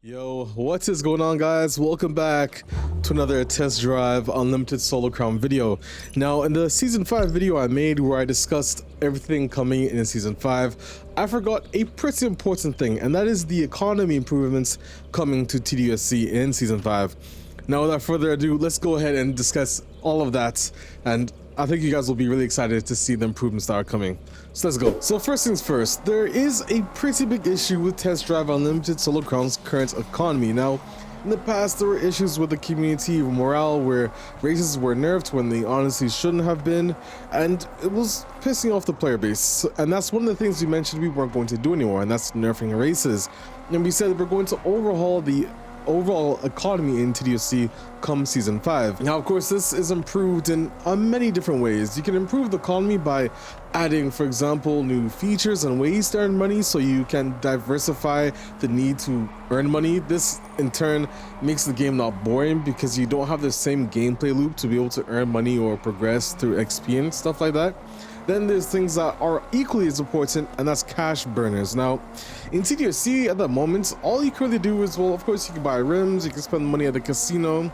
Yo, what is going on, guys? Welcome back to another test drive unlimited solo crown video. Now, in the season 5 video I made where I discussed everything coming in season 5, I forgot a pretty important thing, and that is the economy improvements coming to TDUSC in season 5. Now, without further ado, let's go ahead and discuss all of that, and I think you guys will be really excited to see the improvements that are coming. So let's go. So first things first, there is a pretty big issue with Test Drive Unlimited Solo Crown's current economy. Now, in the past, there were issues with the community morale where races were nerfed when they honestly shouldn't have been, and it was pissing off the player base. And that's one of the things we mentioned we weren't going to do anymore, and that's nerfing races. And we said we're going to overhaul the overall economy in TDUSC come season 5. Now, of course, this is improved in many different ways. You can improve the economy by adding, for example, new features and ways to earn money, so you can diversify the need to earn money. This in turn makes the game not boring because you don't have the same gameplay loop to be able to earn money or progress through XP and stuff like that. Then there's things that are equally as important, and that's cash burners. Now, in TDUSC at the moment, all you can really do is, well, of course, you can buy rims, you can spend money at the casino,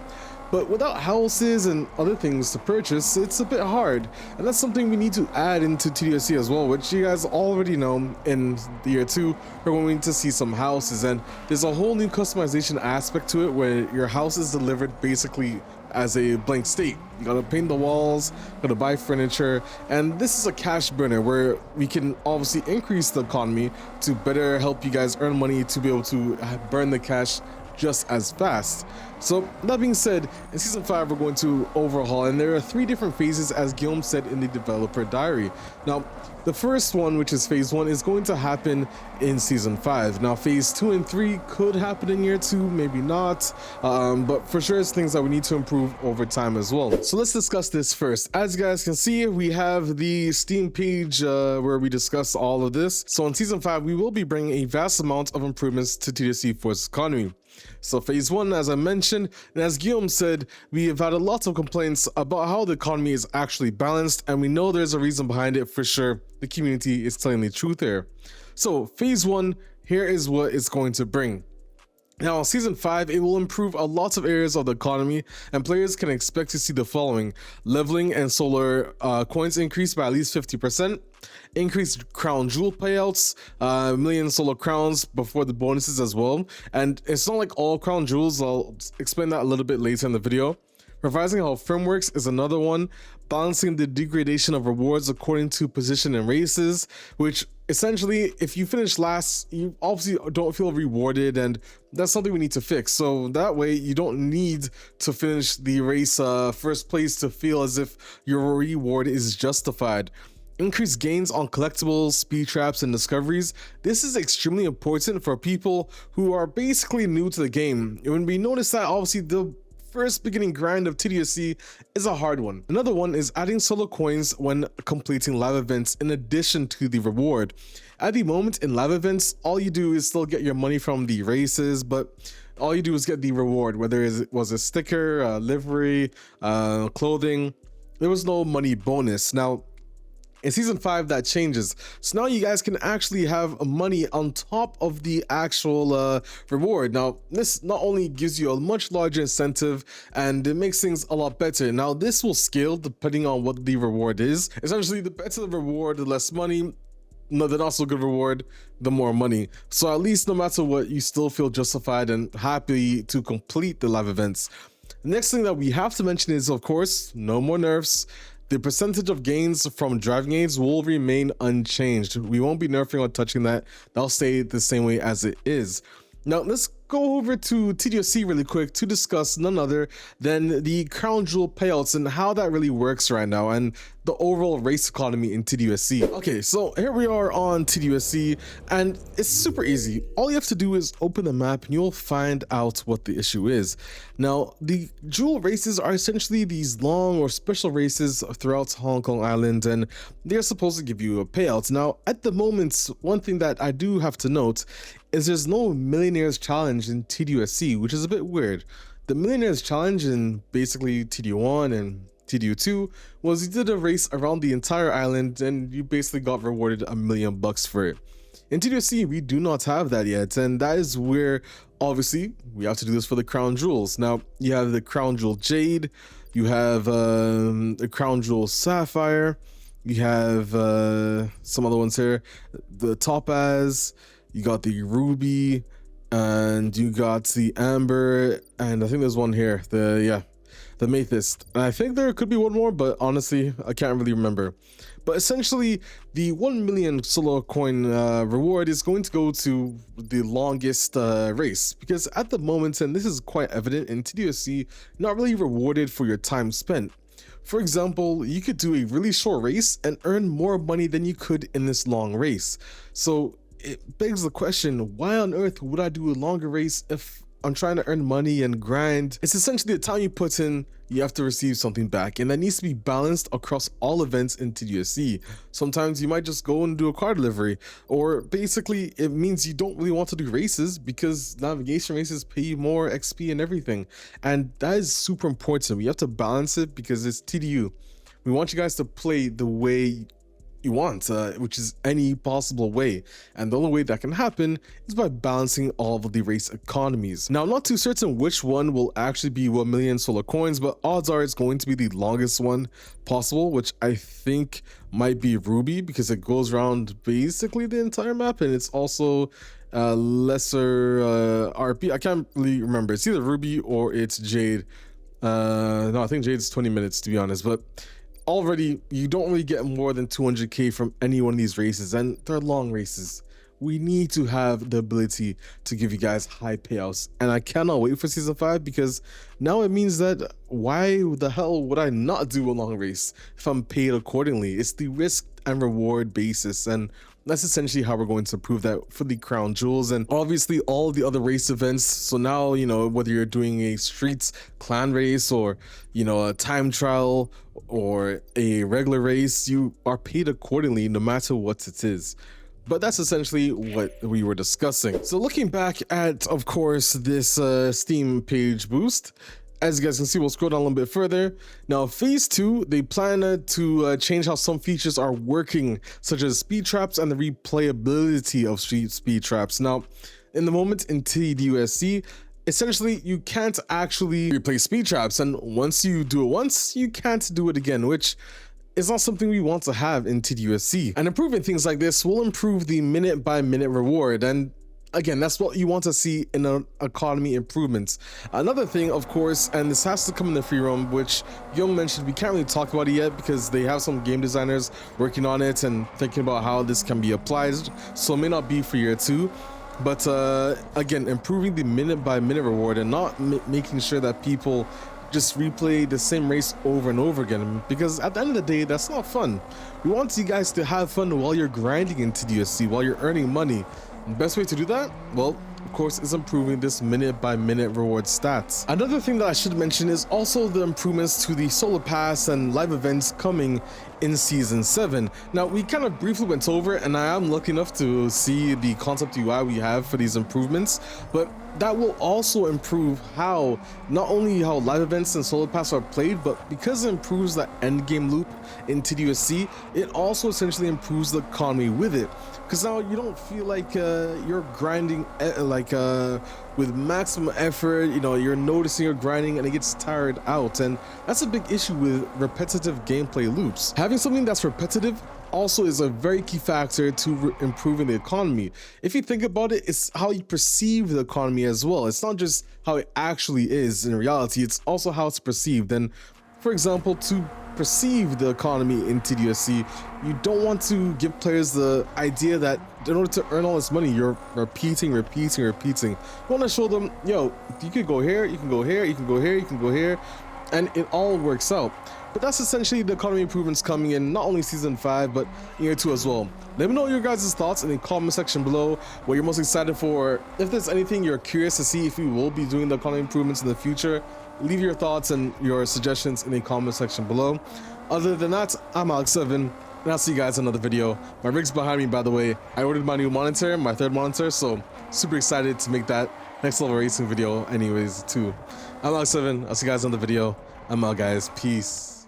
but without houses and other things to purchase, it's a bit hard. And that's something we need to add into TDUSC as well, which you guys already know in the year 2, we're going to see some houses, and there's a whole new customization aspect to it where your house is delivered basically as a blank state. You gotta paint the walls, gotta buy furniture, and this is a cash burner where we can obviously increase the economy to better help you guys earn money to be able to burn the cash just as fast. So that being said, in season 5 we're going to overhaul, and there are 3 different phases as Guillaume said in the developer diary. Now, the first one, which is phase 1, is going to happen in season 5. Now, phase 2 and 3 could happen in year 2, maybe not, but for sure it's things that we need to improve over time as well. So let's discuss this first. As you guys can see, we have the Steam page where we discuss all of this. So in season 5, we will be bringing a vast amount of improvements to TDUSC Force economy. So phase 1, as I mentioned, and as Guillaume said, we have had a lot of complaints about how the economy is actually balanced, and we know there's a reason behind it for sure. The community is telling the truth here. So phase 1, here is what it's going to bring. Now, season 5, it will improve a lot of areas of the economy, and players can expect to see the following: leveling and solar coins increase by at least 50%, increased crown jewel payouts, million solar crowns before the bonuses as well. And it's not like all crown jewels, I'll explain that a little bit later in the video. Revising how firm works is another one. Balancing the degradation of rewards according to position in races, which essentially, if you finish last, you obviously don't feel rewarded, and that's something we need to fix. So that way you don't need to finish the race first place to feel as if your reward is justified. Increased gains on collectibles, speed traps, and discoveries. This is extremely important for people who are basically new to the game. When we notice that obviously the first beginning grind of TDUSC is a hard one. Another one is adding solo coins when completing live events in addition to the reward. At the moment in live events, all you do is still get your money from the races, but all you do is get the reward, whether it was a sticker, a livery, clothing. There was no money bonus. Now, in season 5 that changes, so now you guys can actually have money on top of the actual reward. Now this not only gives you a much larger incentive, and it makes things a lot better. Now this will scale depending on what the reward is. Essentially, the better the reward, the less money. No, the not so good reward, the more money. So at least no matter what, you still feel justified and happy to complete the live events. The next thing that we have to mention is, of course, no more nerfs. The percentage of gains from driving aids will remain unchanged. We won't be nerfing or touching that. That'll stay the same way as it is. Now let's go over to TDUSC really quick to discuss none other than the crown jewel payouts and how that really works right now, and the overall race economy in TDUSC. Okay, so here we are on TDUSC, and it's super easy. All you have to do is open the map and you'll find out what the issue is. Now, the jewel races are essentially these long or special races throughout Hong Kong Island, and they're supposed to give you a payout. Now, at the moment, one thing that I do have to note is there's no Millionaires Challenge in TDUSC, which is a bit weird. The Millionaires Challenge in basically TD1 and TDU2 was you did a race around the entire island and you basically got rewarded $1 million for it. In TDUSC, we do not have that yet, and that is where obviously we have to do this for the crown jewels. Now you have the crown jewel jade, you have the crown jewel sapphire, you have some other ones here, the topaz, you got the ruby, and you got the amber, and I think there's one here, the amethyst. And I think there could be one more, but honestly I can't really remember. But essentially the 1 million solar coin reward is going to go to the longest race, because at the moment, and this is quite evident in TDUSC, not really rewarded for your time spent. For example, you could do a really short race and earn more money than you could in this long race. So it begs the question, why on earth would I do a longer race if I'm trying to earn money and grind? It's essentially the time you put in, you have to receive something back, and that needs to be balanced across all events in TDUSC. Sometimes you might just go and do a car delivery, or basically it means you don't really want to do races because navigation races pay you more XP and everything, and that is super important. We have to balance it because it's TDU. We want you guys to play the way you want, which is any possible way, and the only way that can happen is by balancing all of the race economies. Now I'm not too certain which one will actually be 1 million solar coins, but odds are it's going to be the longest one possible, which I think might be ruby, because it goes around basically the entire map, and it's also lesser RP. I can't really remember, it's either ruby or it's jade. No, I think jade's 20 minutes to be honest, but already you don't really get more than 200k from any one of these races, and they're long races. We need to have the ability to give you guys high payouts, and I cannot wait for season 5, because now it means that why the hell would I not do a long race if I'm paid accordingly? It's the risk and reward basis, and that's essentially how we're going to prove that for the crown jewels and obviously all the other race events. So now, you know, whether you're doing a streets clan race or, you know, a time trial or a regular race, you are paid accordingly no matter what it is. But that's essentially what we were discussing. So looking back at, of course, this Steam page boost, as you guys can see, we'll scroll down a little bit further. Now, phase 2, they plan to change how some features are working, such as speed traps and the replayability of speed traps. Now, in the moment in TDUSC, essentially, you can't actually replay speed traps, and once you do it once, you can't do it again, which is not something we want to have in TDUSC. And improving things like this will improve the minute-by-minute reward, and again, that's what you want to see in an economy improvements. Another thing, of course, and this has to come in the free roam, which Young mentioned, we can't really talk about it yet because they have some game designers working on it and thinking about how this can be applied, so it may not be for year 2. But again, improving the minute-by-minute reward and not making sure that people just replay the same race over and over again, because at the end of the day, that's not fun. We want you guys to have fun while you're grinding into TDUSC, while you're earning money. The best way to do that, well, of course, is improving this minute-by-minute reward stats. Another thing that I should mention is also the improvements to the solar pass and live events coming in season 7. Now, we kind of briefly went over it, and I am lucky enough to see the concept UI we have for these improvements, but that will also improve how not only how live events and solar pass are played, but because it improves that end game loop in TDUSC, it also essentially improves the economy with it, because now you don't feel like you're grinding with maximum effort. You know, you're noticing you're grinding and it gets tired out, and that's a big issue with repetitive gameplay loops. Having something that's repetitive also is a very key factor to improving the economy. If you think about it, it's how you perceive the economy as well. It's not just how it actually is in reality, it's also how it's perceived. And for example, to perceive the economy in TDUSC, you don't want to give players the idea that in order to earn all this money, you're repeating. You want to show them, yo, you could go here, you can go here, you can go here, you can go here, and it all works out. But that's essentially the economy improvements coming in not only season 5 but year 2 as well. Let me know your guys' thoughts in the comment section below, what you're most excited for. If there's anything you're curious to see if we will be doing the economy improvements in the future, leave your thoughts and your suggestions in the comment section below. Other than that, I'm Alex7, and I'll see you guys in another video. My rig's behind me, by the way. I ordered my new monitor, my 3rd monitor, so super excited to make that next level racing video anyways too. I'm Alex7, I'll see you guys in the video. I'm out, guys. Peace.